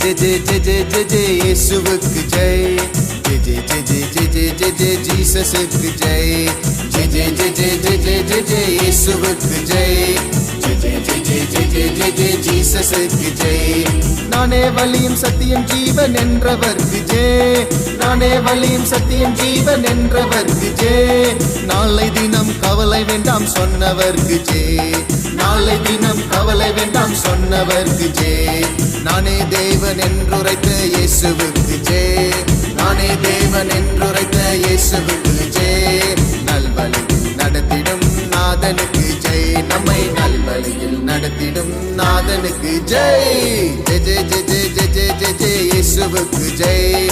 ஜெய் இயேசுவுக்கு ஜெய் ஜெய் ஜீசஸுக்கு ஜெய் ஜெய் இயேசுவுக்கு ஜெய் ஜெய் ஜீசஸுக்கு ஜெய். நானே வழியும் சத்தியம் ஜீவன் என்றவர்க்கு ஜெய். நானே வழியும் சத்தியம் ஜீவன் என்றவர்க்கு ஜெய். நாளை தினம் கவலை வேண்டாம் சொன்னவர்க்கு ஜெய். நாளை தினம் கவலை வேண்டாம் சொன்னவர்க்கு ஜெய். நானே தேவன் என்றுரைத்த இயேசுவுக்கு ஜெய். நானே தேவன் என்றுரைத்த இயேசுவுக்கு ஜெய். நல்வழியில் நடத்திடும் நாதனுக்கு ஜெய். நம்மை நல்வழியில் நடத்திடும் நாதனுக்கு ஜெய். ஜெய் இயேசுவுக்கு ஜெய்.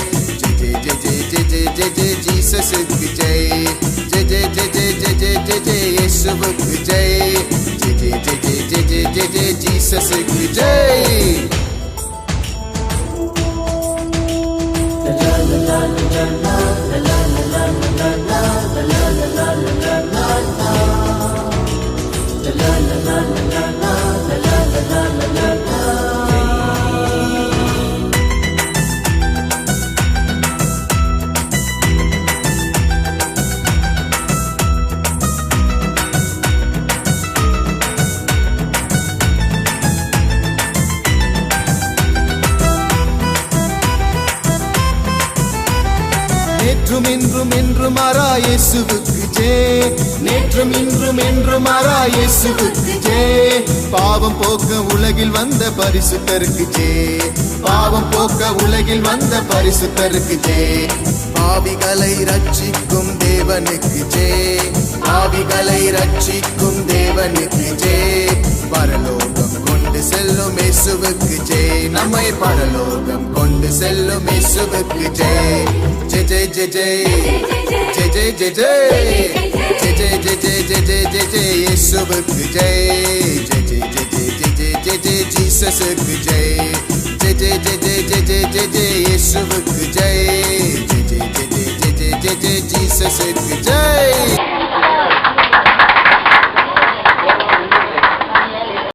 ஜெய் ஜீசஸுக்கு ஜெய். ஜெய் இயேசுவுக்கு ஜெய். ஜெய் ஜீசஸுக்கு ஜெய். நேற்றும் இன்றும் என்றும் மாறா இயேசுவுக்கு ஜெய். நேற்றும் இன்றும் என்றும் மாறா இயேசுவுக்கு ஜெய். பாவம் போக்க உலகில் வந்த பரிசுத்தருக்கு ஜெய். பாவம் போக்க உலகில் வந்த பரிசுத்தருக்கு ஜெய். பாவிகளை ரட்சிக்கும் தேவனுக்கு ஜெய். பாவிகளை ரட்சிக்கும் தேவனுக்கு ஜெய். பரலோகம் கொண்டு செல்லும் இயேசுவுக்கு ஜெய். நம்மை பரலோகம் கொண்டு செல்லும் இயேசுவுக்கு ஜெய். ஜெய் ஜெய் ஜெய் ஜெய் ஜெய் ஜெய் ஜெய் ஜெய் இயேசுவுக்கு ஜெய். ஜெய் ஜீசஸுக்கு ஜெய். ஜெய் இயேசுவுக்கு ஜெய். ஜெய் ஜீசஸுக்கு ஜெய்.